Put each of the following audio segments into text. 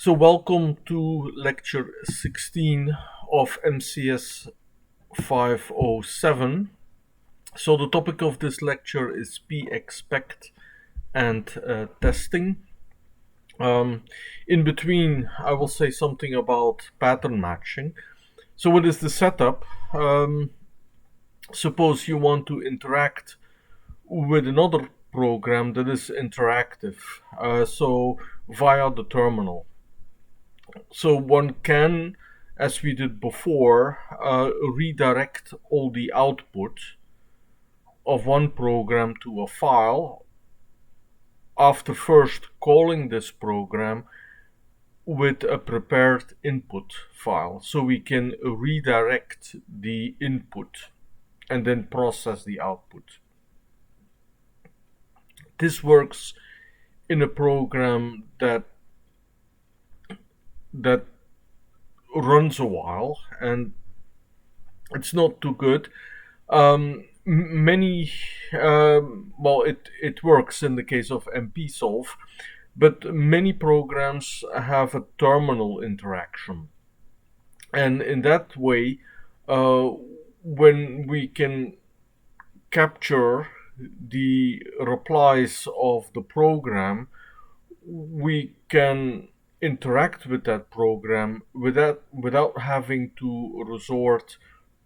So welcome to lecture 16 of MCS 507. So the topic of this lecture is p-expect and testing. In between, I will say something about pattern matching. So what is the setup? Suppose you want to interact with another program that is interactive, so via the terminal. So one can, as we did before, redirect all the output of one program to a file after first calling this program with a prepared input file. So we can redirect the input and then process the output. This works in a program that runs a while and it's not too good. Many it works in the case of mpsolve, but many programs have a terminal interaction, and in that way, when we can capture the replies of the program, we can interact with that program without having to resort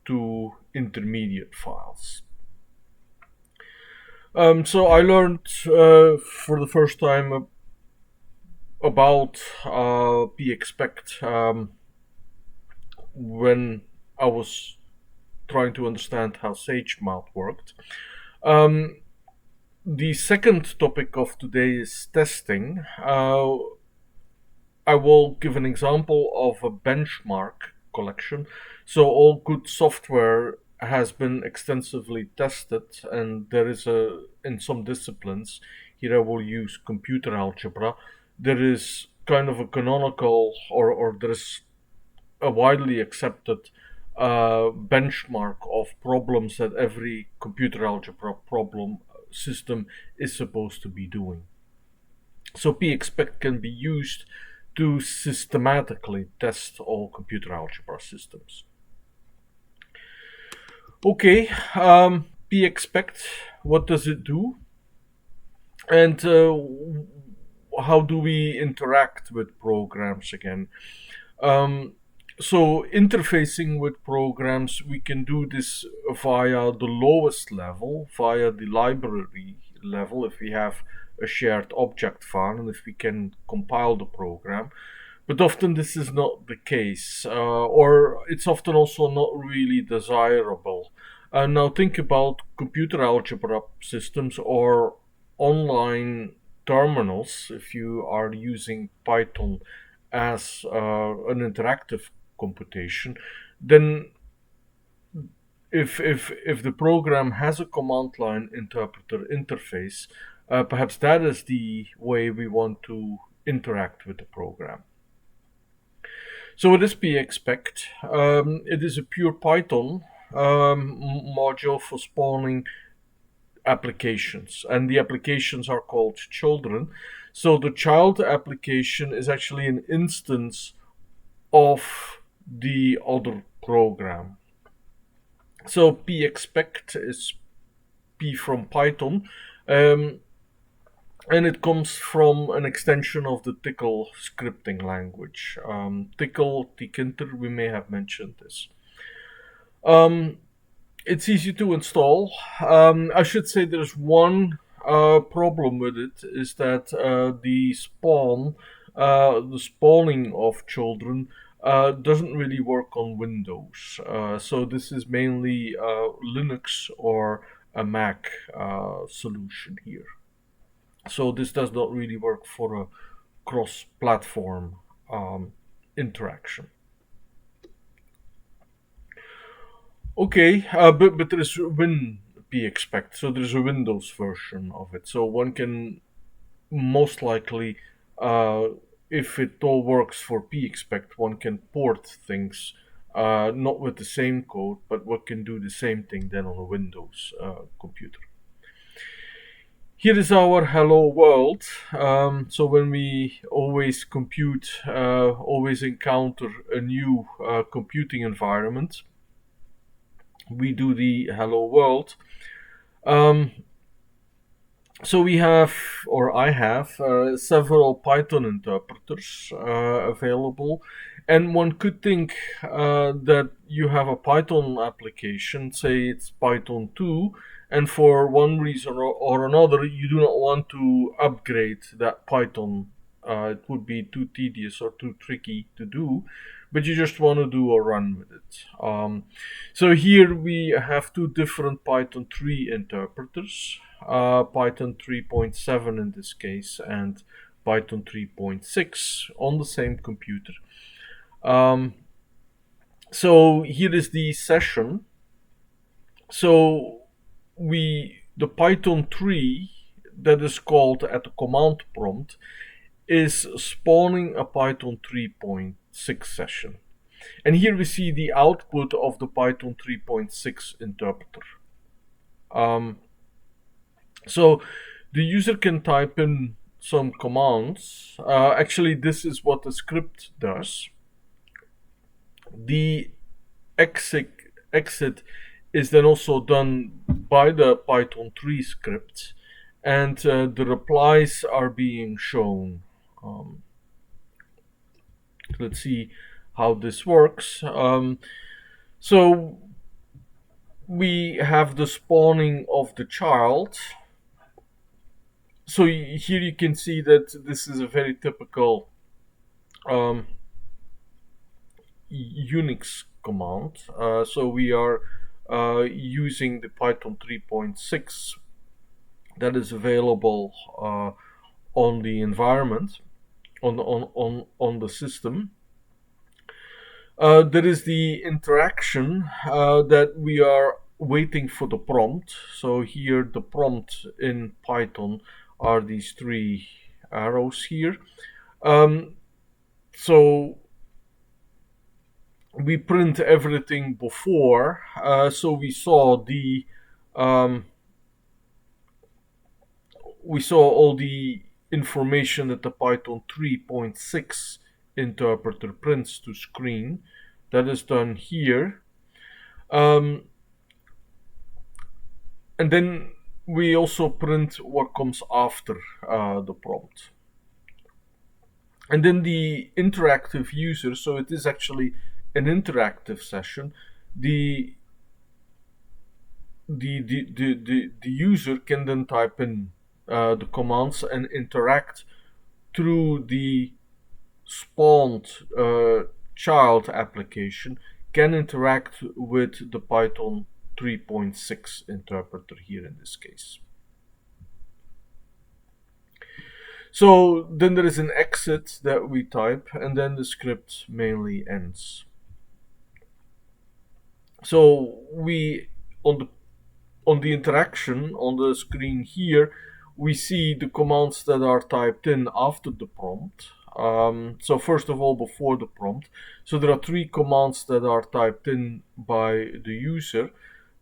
to intermediate files. So I learned for the first time about p-expect when I was trying to understand how SageMath worked. The second topic of today is testing. I will give an example of a benchmark collection. So all good software has been extensively tested, and there is in some disciplines, here I will use computer algebra, there is kind of a canonical or there is a widely accepted benchmark of problems that every computer algebra problem system is supposed to be doing. So p-expect can be used to systematically test all computer algebra systems. Okay, p-expect, what does it do? And how do we interact with programs again? So interfacing with programs, we can do this via the lowest level, via the library level, if we have a shared object file and if we can compile the program. But often this is not the case, or it's often also not really desirable. Now think about computer algebra systems or online terminals. If you are using Python as an interactive computation, then if the program has a command line interpreter interface, perhaps that is the way we want to interact with the program. So what is p-expect? It is a pure Python module for spawning applications, and the applications are called children. So the child application is actually an instance of the other program. So p-expect is p from Python, and it comes from an extension of the Tcl scripting language. Tkinter, we may have mentioned this. It's easy to install. I should say there's one problem with it, is that the spawning of children doesn't really work on Windows. So this is mainly Linux or a Mac solution here. So this does not really work for a cross-platform interaction. Okay, but there is WinP-expect, so there's a Windows version of it. So one can most likely, if it all works for p-expect, one can port things, not with the same code, but one can do the same thing then on a Windows computer. Here is our hello world. So when we always encounter a new computing environment, we do the hello world. Um, so we have, or I have, several Python interpreters available, and one could think that you have a Python application, say it's Python 2, and for one reason or another, you do not want to upgrade that Python. It would be too tedious or too tricky to do, but you just want to do a run with it. So here we have two different Python 3 interpreters, Python 3.7 in this case, and Python 3.6 on the same computer. Um, so here is the session. So the Python 3 that is called at the command prompt is spawning a Python 3.6 session. And here we see the output of the Python 3.6 interpreter. So the user can type in some commands. Actually, this is what the script does. The exit is then also done by the Python 3 script, and the replies are being shown. Let's see how this works. So we have the spawning of the child. So here you can see that this is a very typical Unix command. So we are using the Python 3.6 that is available on the environment, on the system. There is the interaction that we are waiting for the prompt. So here the prompt in Python are these three arrows here. So we print everything before. So we saw all the information that the Python 3.6 interpreter prints to screen. That is done here. And then we also print what comes after the prompt. And then the interactive user, so it is actually an interactive session. The user can then type in the commands and interact through the spawned child application, can interact with the Python 3.6 interpreter here in this case. So then there is an exit that we type, and then the script mainly ends. So we on the interaction on the screen here, we see the commands that are typed in after the prompt. So first of all, before the prompt, so there are three commands that are typed in by the user.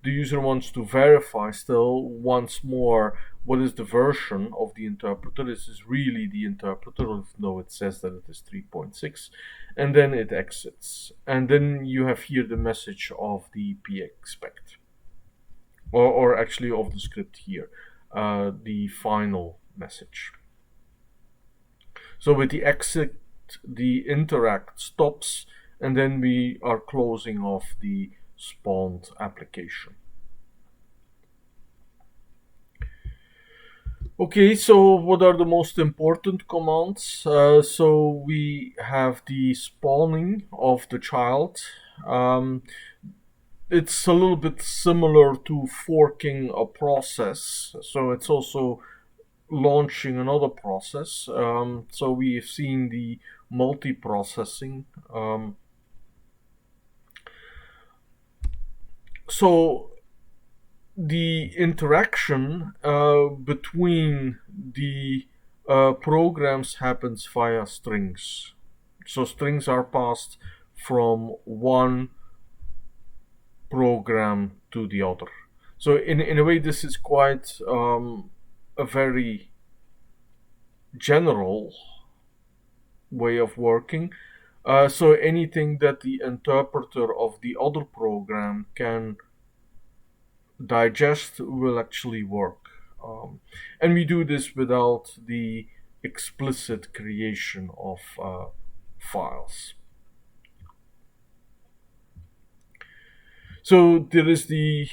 The user wants to verify still once more what is the version of the interpreter. This is really the interpreter, though it says that it is 3.6, and then it exits. And then you have here the message of the pexpect, or actually of the script here, the final message. So with the exit, the interact stops, and then we are closing off the spawned application. Okay, so what are the most important commands? So we have the spawning of the child. It's a little bit similar to forking a process, so it's also launching another process. So we've seen the multiprocessing. So the interaction between the programs happens via strings. So strings are passed from one program to the other. So in a way, this is quite a very general way of working. So anything that the interpreter of the other program can digest will actually work. And we do this without the explicit creation of files. So there is the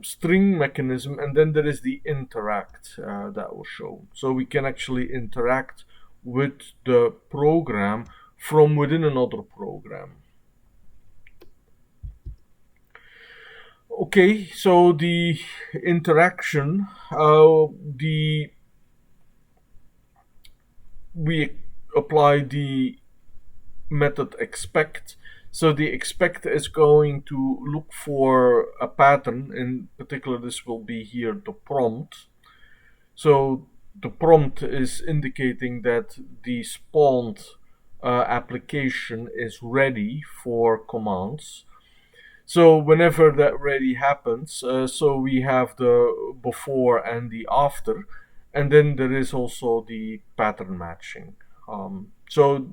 string mechanism, and then there is the interact that was shown. So we can actually interact with the program from within another program. Okay, so the interaction, we apply the method expect. So the expect is going to look for a pattern. In particular, this will be here the prompt. So the prompt is indicating that the spawned application is ready for commands. So whenever that ready happens, so we have the before and the after, and then there is also the pattern matching. So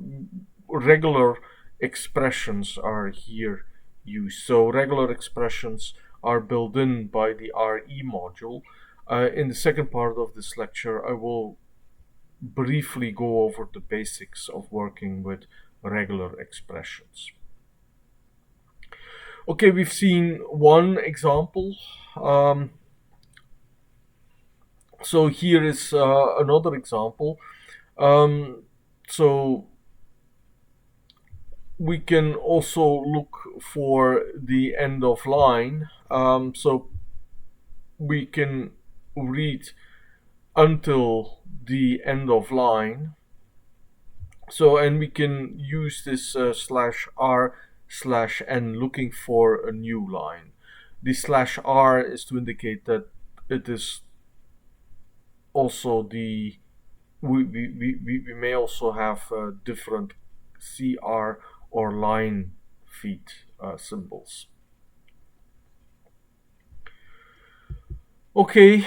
regular expressions are here used. So regular expressions are built in by the RE module. In the second part of this lecture, I will briefly go over the basics of working with regular expressions. Okay, we've seen one example. So here is another example. So we can also look for the end of line. So we can read until the end of line. So, and we can use this /r/n looking for a new line. The /r is to indicate that it is also the, we may also have different CR or line feed symbols. Okay,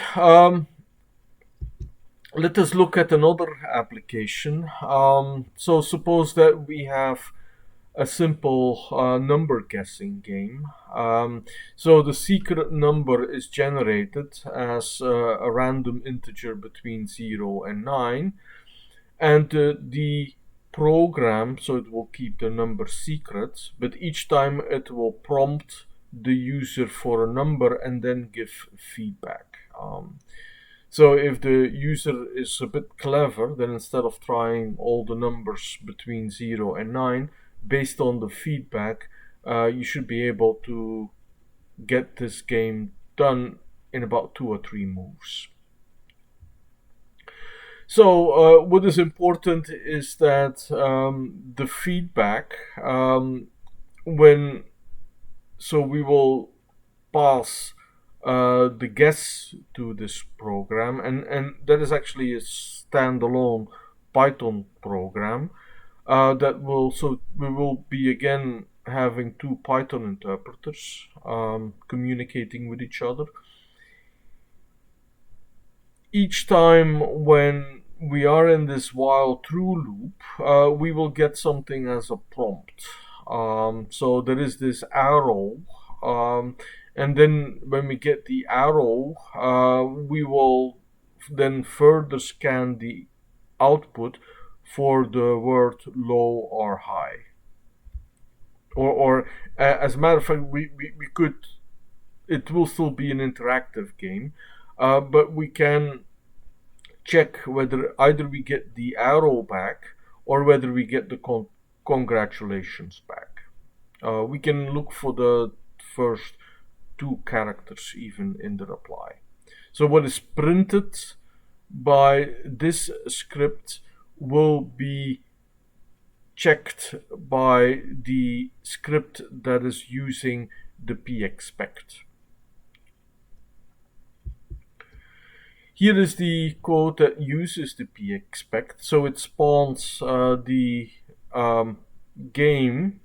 let us look at another application. So suppose that we have a simple number guessing game. So the secret number is generated as a random integer between 0 and 9. And the program, so it will keep the number secret, but each time it will prompt the user for a number and then give feedback. So if the user is a bit clever, then instead of trying all the numbers between 0 and 9, based on the feedback, you should be able to get this game done in about 2 or 3 moves. So what is important is that the feedback, so we will pass the guess to this program, and that is actually a standalone Python program that will, so we will be again having 2 Python interpreters communicating with each other. Each time when we are in this while true loop, we will get something as a prompt. So there is this arrow, and then when we get the arrow, we will then further scan the output for the word low or high. Or as a matter of fact, we could, it will still be an interactive game, but we can check whether either we get the arrow back or whether we get the congratulations back. We can look for the first 2 characters even in the reply. So what is printed by this script will be checked by the script that is using the pexpect. Here is the code that uses the pexpect. So it spawns the game,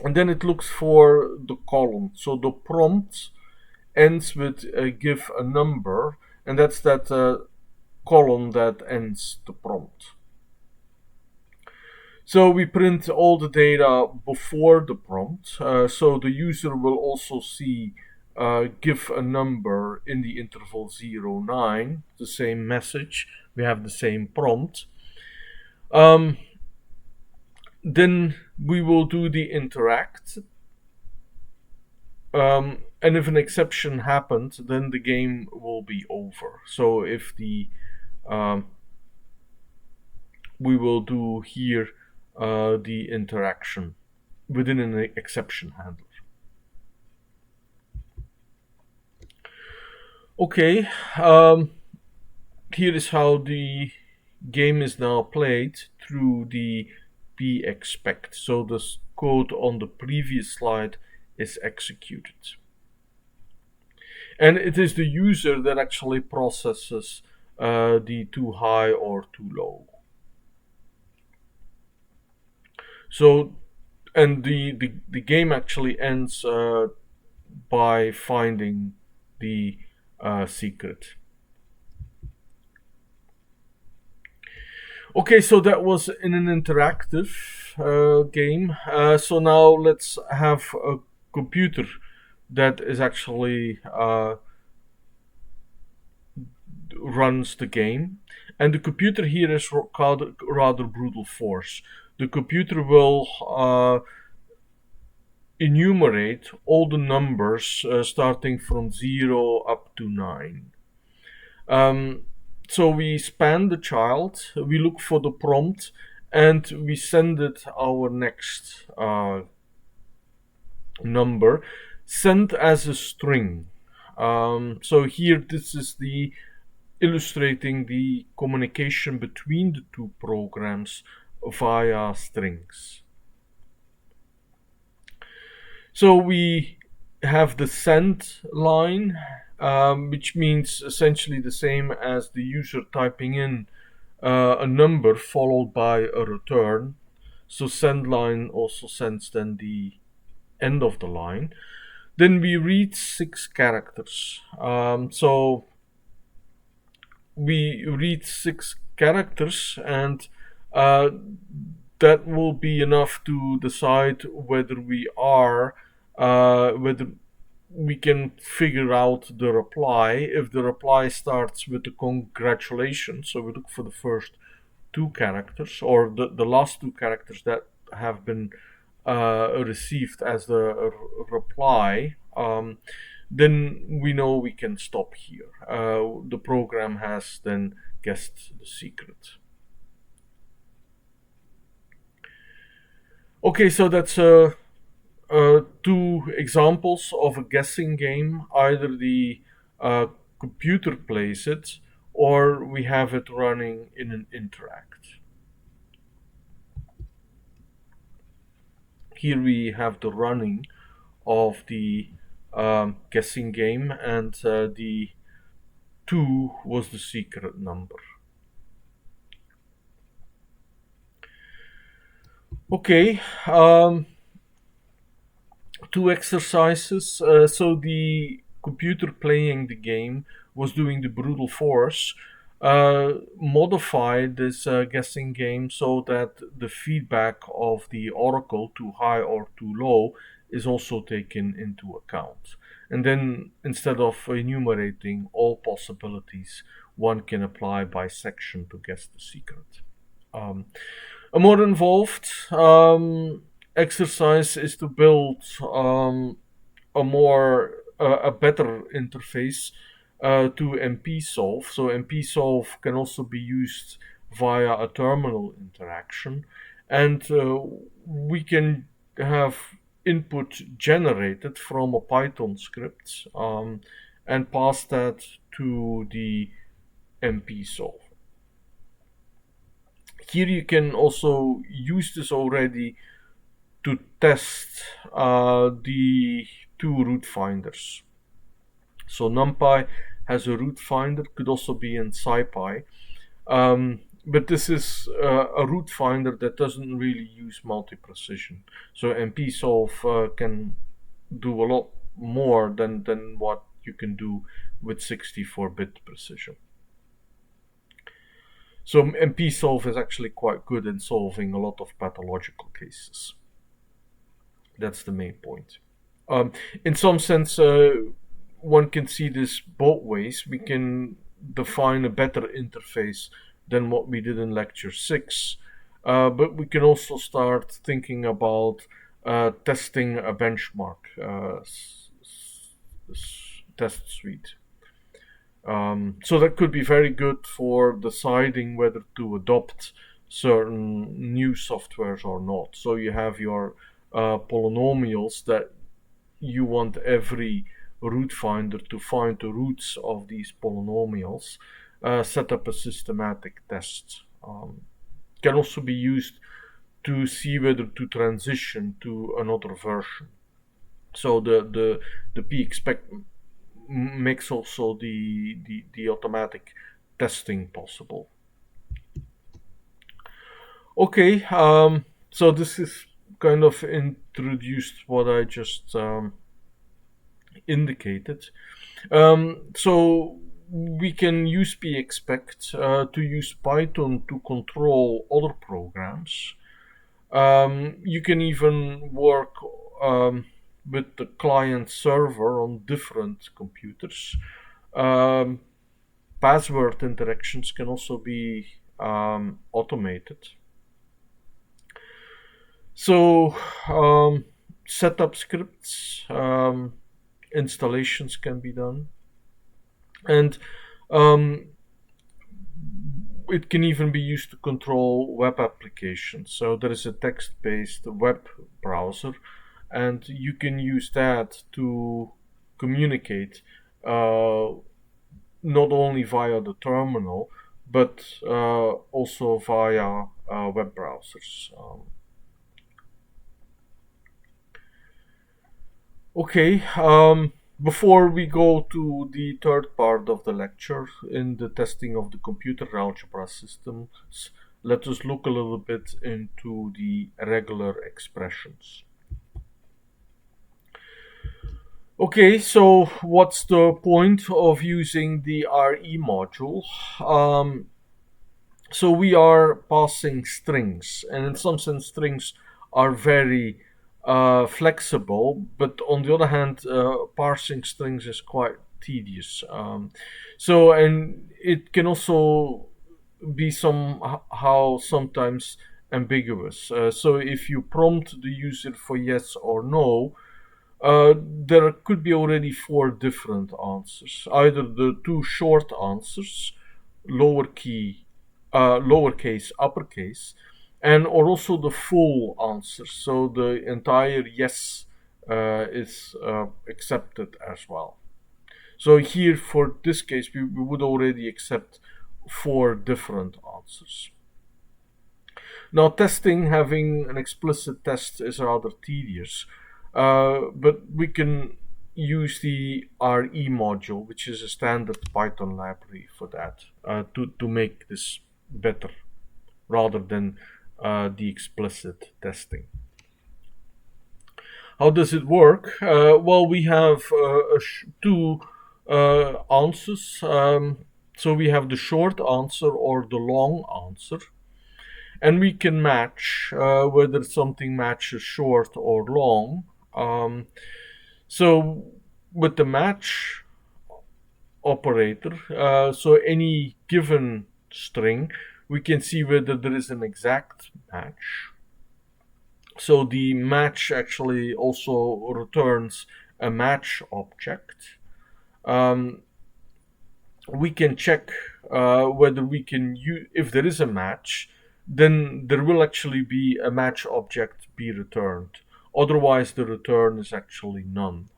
and then it looks for the column. So the prompt ends with give a number, and that's that column that ends the prompt. So we print all the data before the prompt, so the user will also see give a number in the interval 0, 9, the same message, we have the same prompt. Then we will do the interact, and if an exception happened, then the game will be over. So if the we will do here the interaction within an exception handler. Okay, here is how the game is now played through the pexpect. So the code on the previous slide is executed. And it is the user that actually processes the too high or too low. So, and the game actually ends by finding the secret. Okay, so that was in an interactive game. So now let's have a computer that is actually runs the game. And the computer here is rather brutal force. The computer will enumerate all the numbers starting from 0 up to 9. So we span the child, we look for the prompt, and we send it our next number, sent as a string. So here this is the illustrating the communication between the two programs via strings. So we have the send line, which means essentially the same as the user typing in a number followed by a return. So send line also sends then the end of the line. Then we read 6 characters. So we read 6 characters, and that will be enough to decide whether we are whether we can figure out the reply. If the reply starts with the congratulations, so we look for the first 2 characters, or the last 2 characters that have been received as the reply, then we know we can stop here. The program has then guessed the secret. Okay, so that's 2 examples of a guessing game. Either the computer plays it, or we have it running in an interact. Here we have the running of the guessing game, and the 2 was the secret number. Okay, 2 exercises. So the computer playing the game was doing the brutal force, modified this guessing game so that the feedback of the oracle, too high or too low, is also taken into account. And then instead of enumerating all possibilities, one can apply bisection to guess the secret. A more involved exercise is to build a better interface to MP-solve. So MP-solve can also be used via a terminal interaction, and we can have input generated from a Python script and pass that to the MP-solve. Here you can also use this already to test the 2 root finders. So NumPy has a root finder, could also be in SciPy, but this is a root finder that doesn't really use multi-precision. So MP-solve can do a lot more than what you can do with 64-bit precision. So MP-solve is actually quite good in solving a lot of pathological cases. That's the main point. In some sense, one can see this both ways. We can define a better interface than what we did in lecture 6, but we can also start thinking about testing a benchmark test suite. So that could be very good for deciding whether to adopt certain new softwares or not. So you have your polynomials that you want every root finder to find the roots of these polynomials, set up a systematic test. Can also be used to see whether to transition to another version. So the p-expect makes also the automatic testing possible. Okay, so this is kind of introduced what I just indicated. So we can use p-expect to use Python to control other programs. You can even work with the client server on different computers. Password interactions can also be automated. So setup scripts, installations can be done, and it can even be used to control web applications. So there is a text-based web browser, and you can use that to communicate not only via the terminal, but also via web browsers. Okay, before we go to the third part of the lecture in the testing of the computer algebra systems, let us look a little bit into the regular expressions. Okay, so what's the point of using the RE module? So we are passing strings, and in some sense strings are very flexible, but on the other hand, parsing strings is quite tedious. And it can also be somehow sometimes ambiguous. So if you prompt the user for yes or no, there could be already 4 different answers. Either the 2 short answers, lowercase, uppercase, and or also the full answer. So the entire yes is accepted as well. So here, for this case, we would already accept 4 different answers. Now, having an explicit test is rather tedious, but we can use the RE module, which is a standard Python library for that, to make this better rather than the explicit testing. How does it work? Well, we have 2 answers. So we have the short answer or the long answer. And we can match whether something matches short or long. So with the match operator, so any given string, we can see whether there is an exact match. So the match actually also returns a match object. We can check whether we can use, if there is a match, then there will actually be a match object be returned. Otherwise, the return is actually none.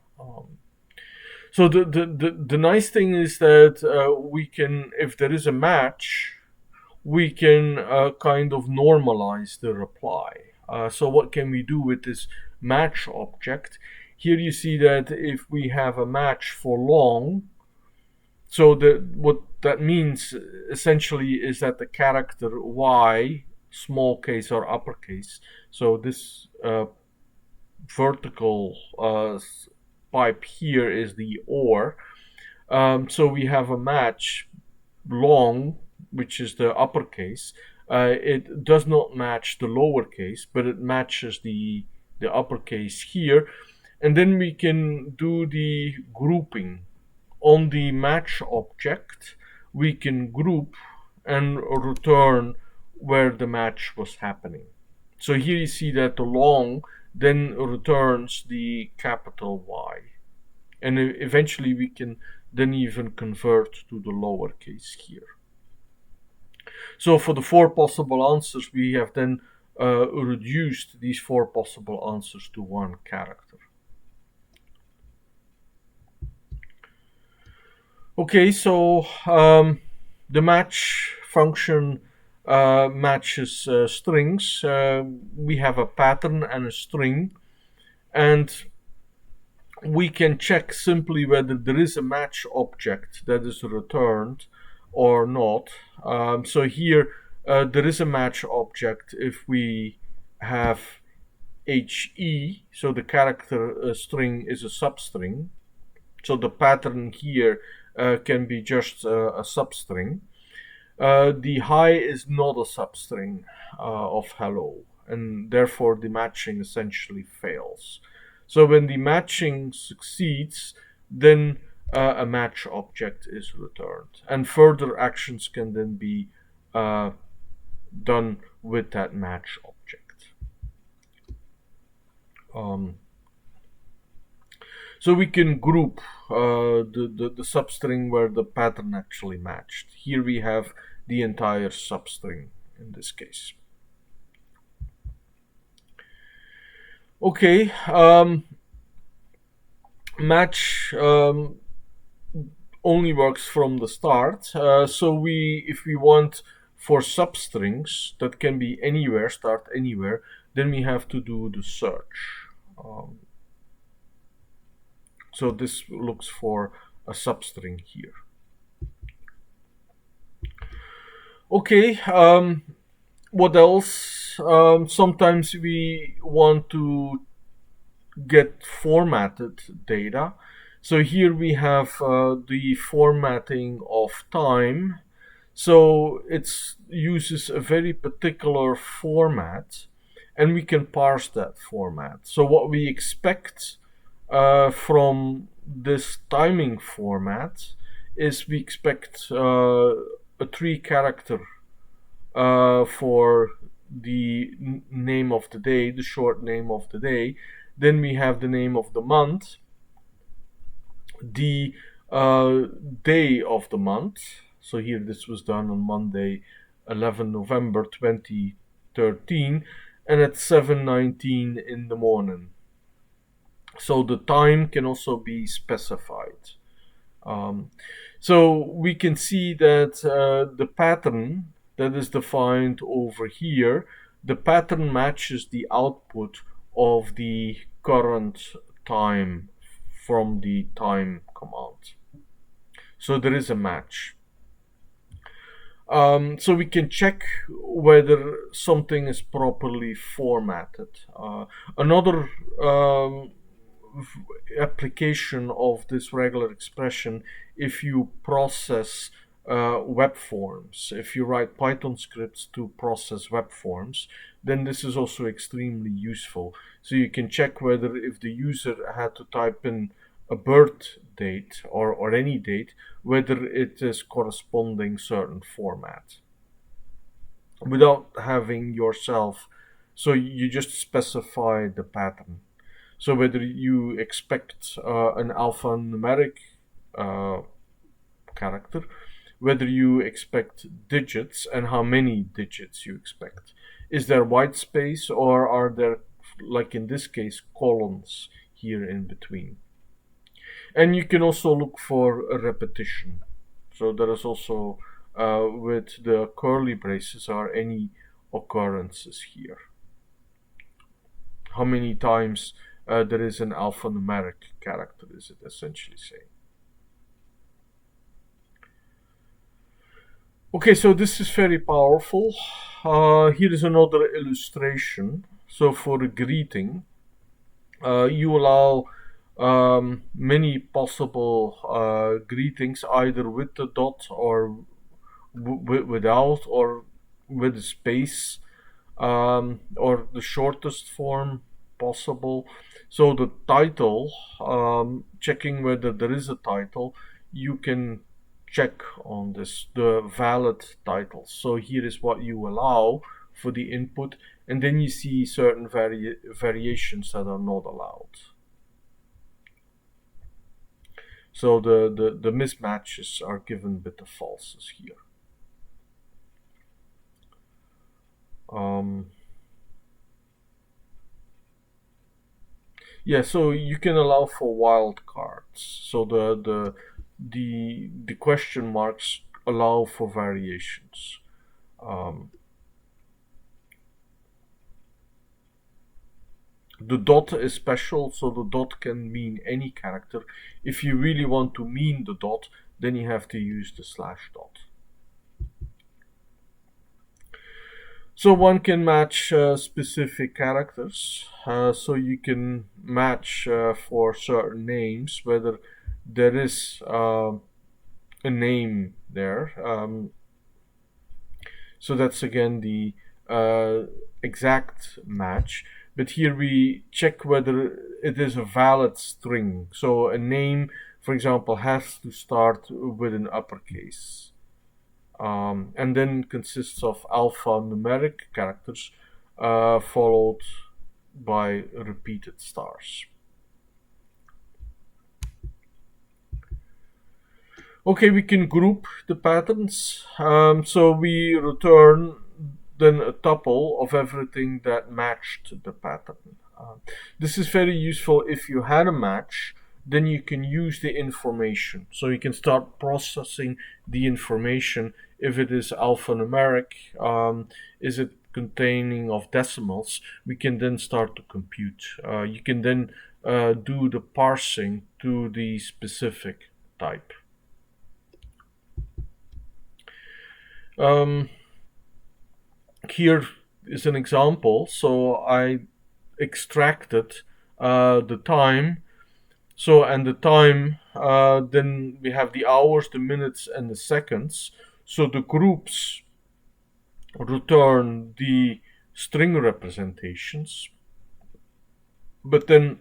So the nice thing is that we can, if there is a match, we can kind of normalize the reply. So what can we do with this match object? Here you see that if we have a match for long, so what that means essentially is that the character y, small case or uppercase, so this vertical pipe here is the OR, So we have a match long, which is the uppercase. It does not match the lowercase, but it matches the uppercase here. And then we can do the grouping. On the match object, we can group and return where the match was happening. So here you see that the long then returns the capital Y. And eventually we can then even convert to the lowercase here. So for the 4 possible answers, we have then reduced these 4 possible answers to 1 character. Okay, so the match function matches strings. We have a pattern and a string, and we can check simply whether there is a match object that is returned or not. So here there is a match object if we have HE, so the character string is a substring. So the pattern here can be just a substring. The high is not a substring of hello, and therefore the matching essentially fails. So when the matching succeeds, then a match object is returned, and further actions can then be done with that match object. So we can group the substring where the pattern actually matched. Here we have the entire substring in this case. Okay, match only works from the start. So if we want for substrings that can be anywhere, start anywhere, then we have to do the search. So this looks for a substring here. Okay, what else? Sometimes we want to get formatted data. So here we have the formatting of time. So it uses a very particular format, and we can parse that format. So what we expect from this timing format is we expect a 3-character for the name of the day, the short name of the day. Then we have the name of the month, the day of the month. So here this was done on Monday, 11 November 2013, and at 7:19 in the morning. So the time can also be specified. So we can see that the pattern that is defined over here, the pattern matches the output of the current time from the time command. So there is a match. So we can check whether something is properly formatted. Another application of this regular expression, if you process web forms, if you write Python scripts to process web forms, then this is also extremely useful. So you can check whether if the user had to type in a birth date or any date, whether it is corresponding certain format without having yourself. So you just specify the pattern. So whether you expect an alphanumeric character, whether you expect digits and how many digits you expect. Is there white space, or are there, like in this case, columns here in between? And you can also look for a repetition. So there is also, with the curly braces, are any occurrences here. How many times there is an alphanumeric character, is it essentially saying. Okay, so this is very powerful. Here is another illustration. So for a greeting, you allow many possible greetings, either with the dot or without, or with a space, or the shortest form possible. So the title, checking whether there is a title, you can check on this, the valid titles. So here is what you allow for the input, and then you see certain variations that are not allowed. So the mismatches are given with the falses here. Yeah, so you can allow for wildcards. So the question marks allow for variations. The dot is special, so the dot can mean any character. If you really want to mean the dot, then you have to use the slash dot. So one can match specific characters. So you can match for certain names, whether there is a name there. So that's again the exact match. But here we check whether it is a valid string. So a name, for example, has to start with an uppercase. And then consists of alphanumeric characters followed by repeated stars. Okay, we can group the patterns. So we return then a tuple of everything that matched the pattern. This is very useful if you had a match. Then you can use the information. So you can start processing the information. If it is alphanumeric, is it containing of decimals, we can then start to compute. You can then do the parsing to the specific type. Here is an example. So I extracted the time. So, and the time, then we have the hours, the minutes, and the seconds. So the groups return the string representations, but then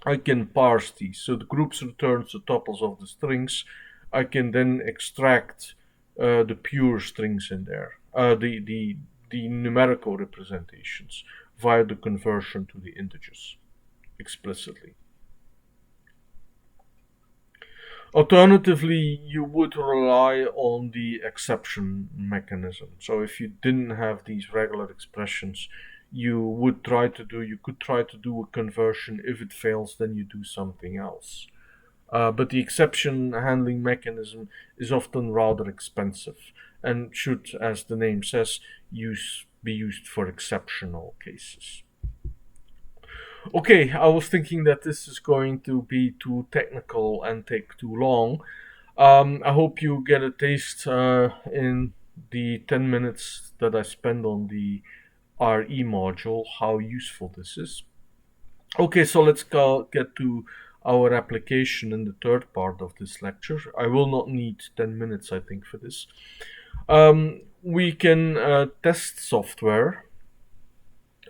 I can parse these. So the groups returns the tuples of the strings. I can then extract the pure strings in there, the numerical representations via the conversion to the integers explicitly. Alternatively, you would rely on the exception mechanism. So if you didn't have these regular expressions, you could try to do a conversion. If it fails, then you do something else. But the exception handling mechanism is often rather expensive and should, as the name says, be used for exceptional cases. Okay, I was thinking that this is going to be too technical and take too long. I hope you get a taste in the 10 minutes that I spend on the RE module how useful this is. Okay, so let's get to our application in the third part of this lecture. I will not need 10 minutes, I think, for this. We can test software.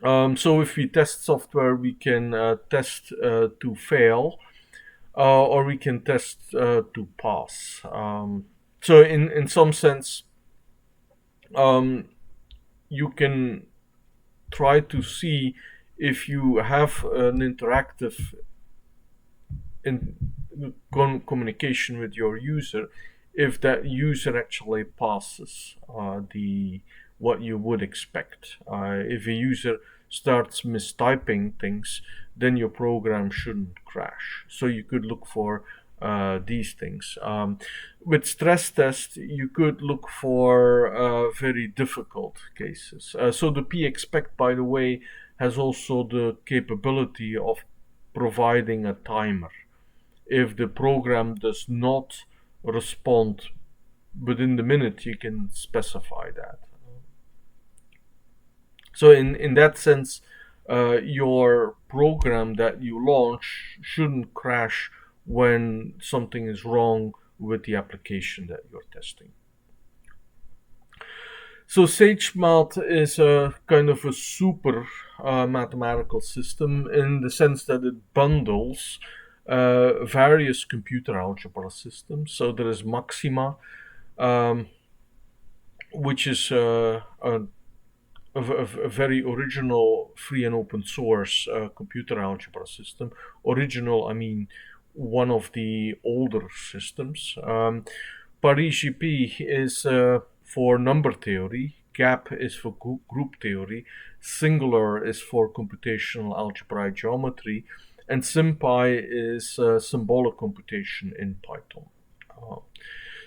So if we test software, we can test to fail, or we can test to pass. So in some sense, you can try to see if you have an interactive communication with your user, if that user actually passes what you would expect. If a user starts mistyping things, then your program shouldn't crash. So you could look for these things. With stress test, you could look for very difficult cases. So the pexpect, by the way, has also the capability of providing a timer. If the program does not respond within the minute, you can specify that. So in that sense, your program that you launch shouldn't crash when something is wrong with the application that you're testing. So SageMath is a kind of a super mathematical system in the sense that it bundles various computer algebra systems. So there is Maxima, um, which is a very original free and open source computer algebra system. Original, I mean, one of the older systems. ParisGP is for number theory, GAP is for group theory, Singular is for computational algebraic geometry, and SymPy is symbolic computation in Python.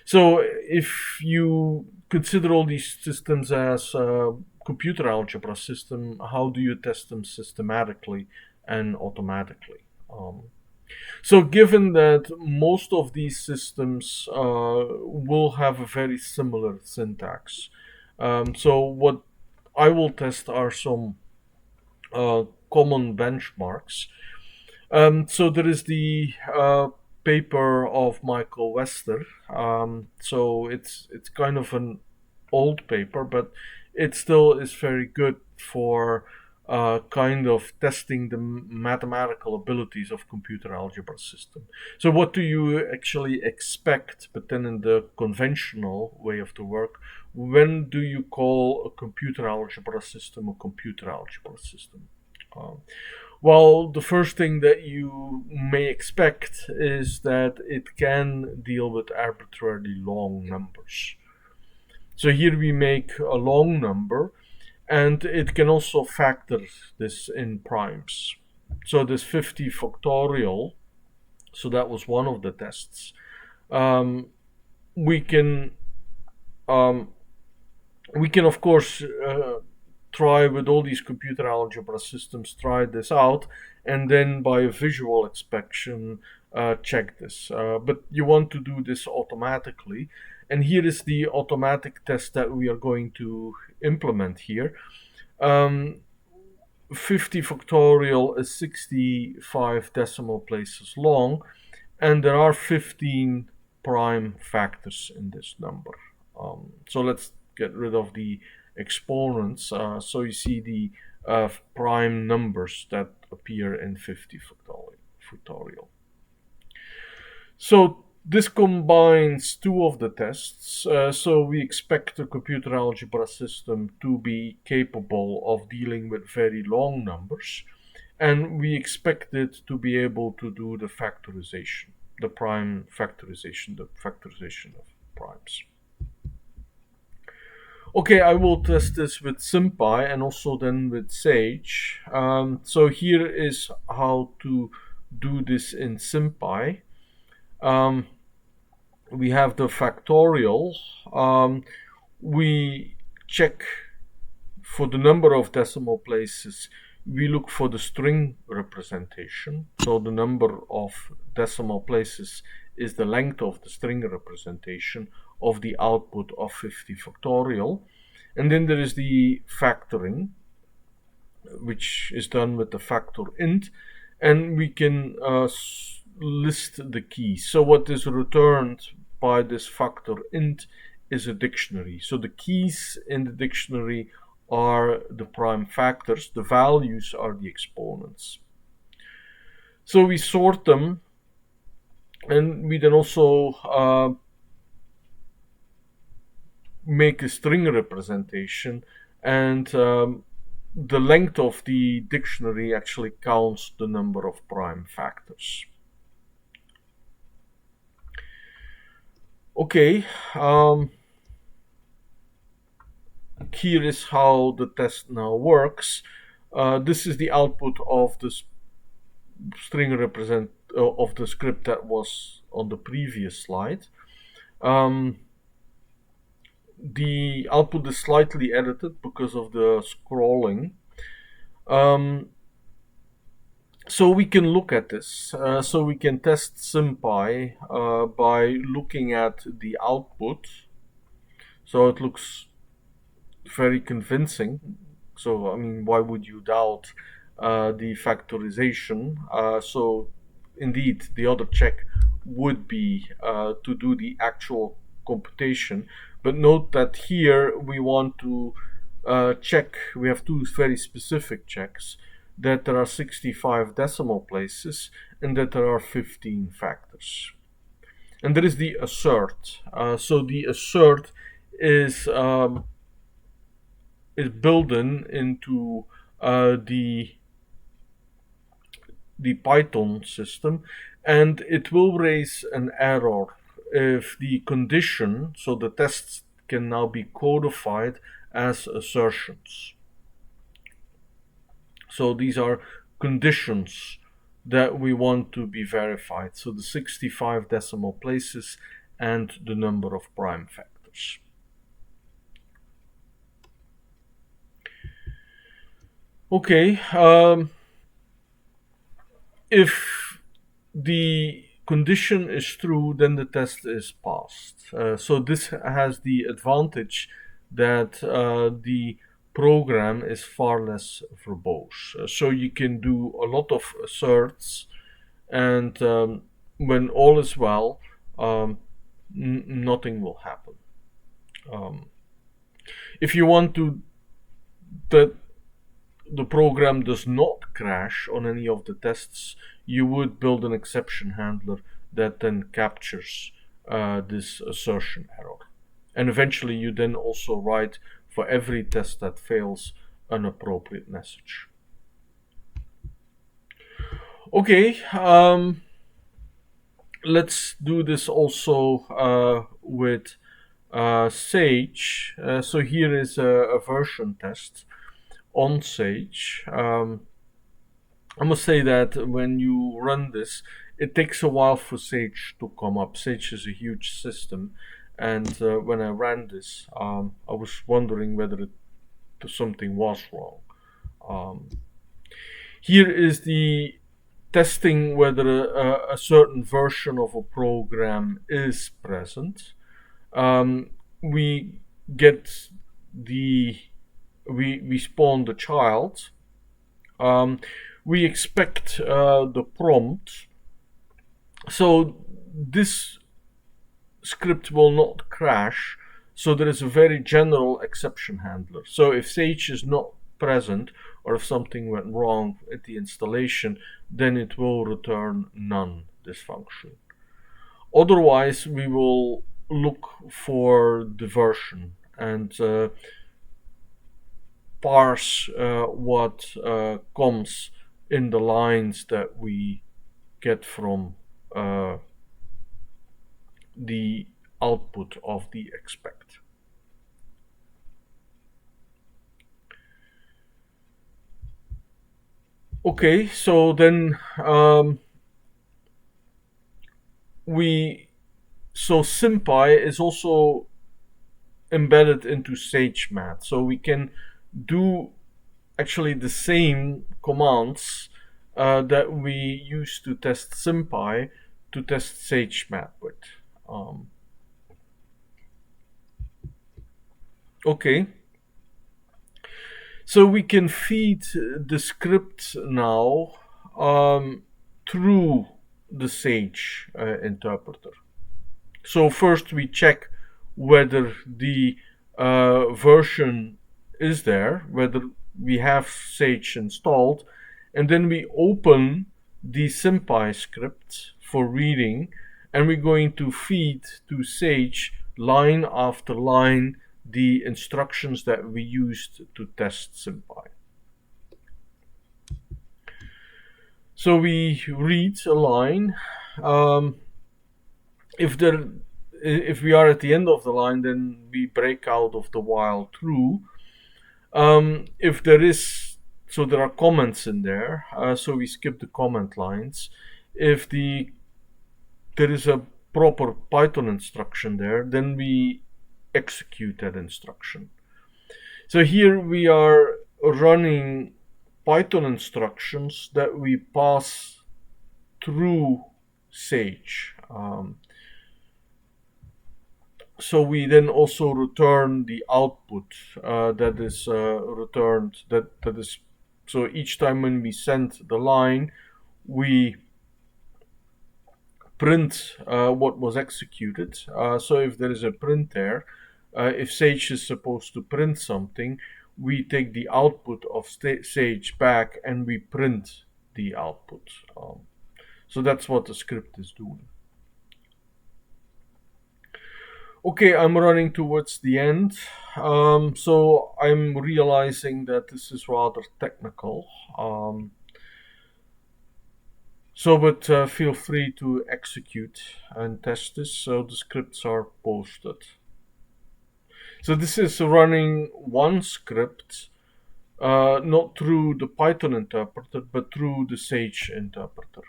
So if you consider all these systems as computer algebra system, how do you test them systematically and automatically? So given that most of these systems will have a very similar syntax, so what I will test are some common benchmarks. So there is the paper of Michael Wester. So it's kind of an old paper, but it still is very good for kind of testing the mathematical abilities of computer algebra system. So what do you actually expect, but then in the conventional way of the work, when do you call a computer algebra system a computer algebra system? Well, the first thing that you may expect is that it can deal with arbitrarily long numbers. So here we make a long number, and it can also factor this in primes. So this 50 factorial, so that was one of the tests. We can of course try with all these computer algebra systems, try this out, and then by a visual inspection check this. But you want to do this automatically, and here is the automatic test that we are going to implement here. 50 factorial is 65 decimal places long, and there are 15 prime factors in this number. So let's get rid of the exponents. So you see the prime numbers that appear in 50 factorial. So this combines two of the tests. So we expect the computer algebra system to be capable of dealing with very long numbers, and we expect it to be able to do the factorization, the prime factorization, the factorization of primes. Okay, I will test this with SymPy and also then with Sage. So here is how to do this in SymPy. We have the factorial. We check for the number of decimal places. We look for the string representation. So the number of decimal places is the length of the string representation of the output of 50 factorial. And then there is the factoring, which is done with the factor int, and we can list the keys. So what is returned by this factor int is a dictionary. So the keys in the dictionary are the prime factors, the values are the exponents. So we sort them, and we then also make a string representation, and the length of the dictionary actually counts the number of prime factors. Okay, here is how the test now works. This is the output of the string of the script that was on the previous slide. The output is slightly edited because of the scrolling. So we can look at this. So we can test SymPy by looking at the output. So it looks very convincing. So I mean, why would you doubt the factorization. So indeed, the other check would be to do the actual computation. But note that here we want to check, we have two very specific checks, that there are 65 decimal places and that there are 15 factors. And there is the assert. So the assert is built into the Python system, and it will raise an error if the condition, so the tests can now be codified as assertions. So these are conditions that we want to be verified. So the 65 decimal places and the number of prime factors. Okay, if the condition is true, then the test is passed. So this has the advantage that the program is far less verbose. So you can do a lot of asserts, and when all is well, nothing will happen. If you want to that the program does not crash on any of the tests, you would build an exception handler that then captures this assertion error. And eventually you then also write for every test that fails an appropriate message. Okay, let's do this also with Sage. So here is a version test on Sage. I must say that when you run this, it takes a while for Sage to come up. Sage is a huge system, and when I ran this, I was wondering whether something was wrong. Here is the testing whether a certain version of a program is present. We get we spawn the child. We expect the prompt. So this script will not crash. So there is a very general exception handler. So if Sage is not present, or if something went wrong at the installation, then it will return none, this function. Otherwise, we will look for the version and parse what comes in the lines that we get from the output of the expect. Okay, so then so SymPy is also embedded into SageMath, so we can do actually the same commands that we use to test SymPy to test SageMath with. Okay, so we can feed the script now through the Sage interpreter. So first we check whether the version is there, whether we have Sage installed, and then we open the SymPy script for reading, and we're going to feed to Sage line after line the instructions that we used to test SymPy. So we read a line. If we are at the end of the line, then we break out of the while true. If there is, so there are comments in there, so we skip the comment lines. If there is a proper Python instruction there, then we execute that instruction. So here we are running Python instructions that we pass through Sage. So we then also return the output that is returned, that is So each time when we send the line, we print what was executed. So if there is a print there, if Sage is supposed to print something, we take the output of Sage back and we print the output. So that's what the script is doing. Okay, I'm running towards the end. So I'm realizing that this is rather technical. But feel free to execute and test this. So the scripts are posted. So this is running one script, not through the Python interpreter, but through the Sage interpreter.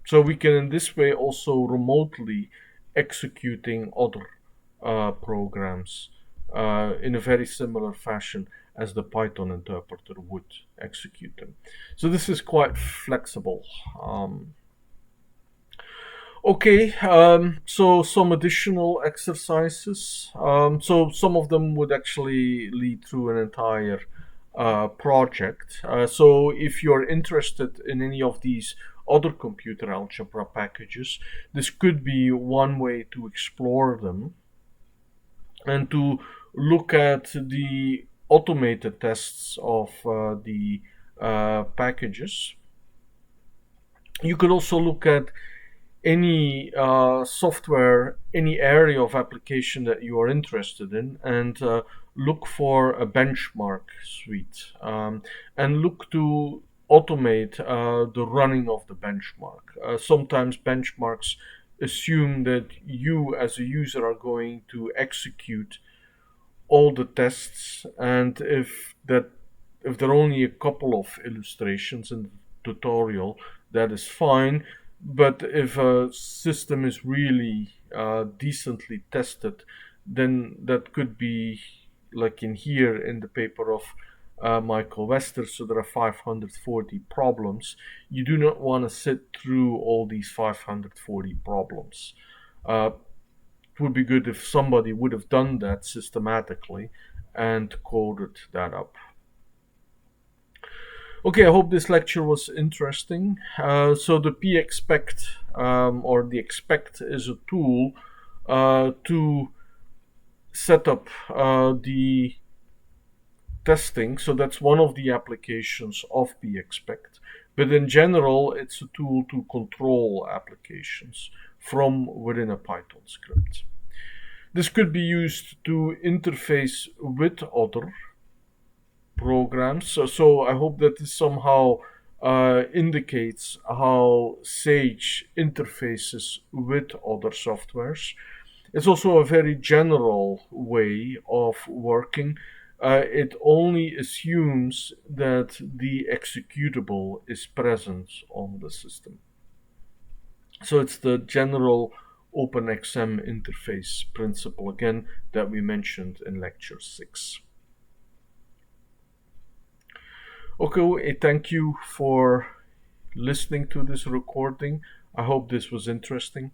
So we can in this way also remotely executing other programs in a very similar fashion as the Python interpreter would execute them. So this is quite flexible. So some additional exercises. So some of them would actually lead through an entire project. So if you're interested in any of these other computer algebra packages, this could be one way to explore them and to look at the automated tests of the packages. You could also look at any software, any area of application that you are interested in, and look for a benchmark suite and look to automate the running of the benchmark. Sometimes benchmarks assume that you as a user are going to execute all the tests, and if there are only a couple of illustrations in the tutorial, that is fine. But if a system is really decently tested, then that could be like in here in the paper of Michael Wester. So there are 540 problems. You do not want to sit through all these 540 problems. It would be good if somebody would have done that systematically and coded that up. Okay, I hope this lecture was interesting. So the pexpect or the expect is a tool to set up the testing. So that's one of the applications of pexpect. But in general, it's a tool to control applications from within a Python script. This could be used to interface with other programs. So I hope that this somehow indicates how Sage interfaces with other softwares. It's also a very general way of working. It only assumes that the executable is present on the system. So it's the general OpenXM interface principle again that we mentioned in lecture 6. Okay, thank you for listening to this recording. I hope this was interesting.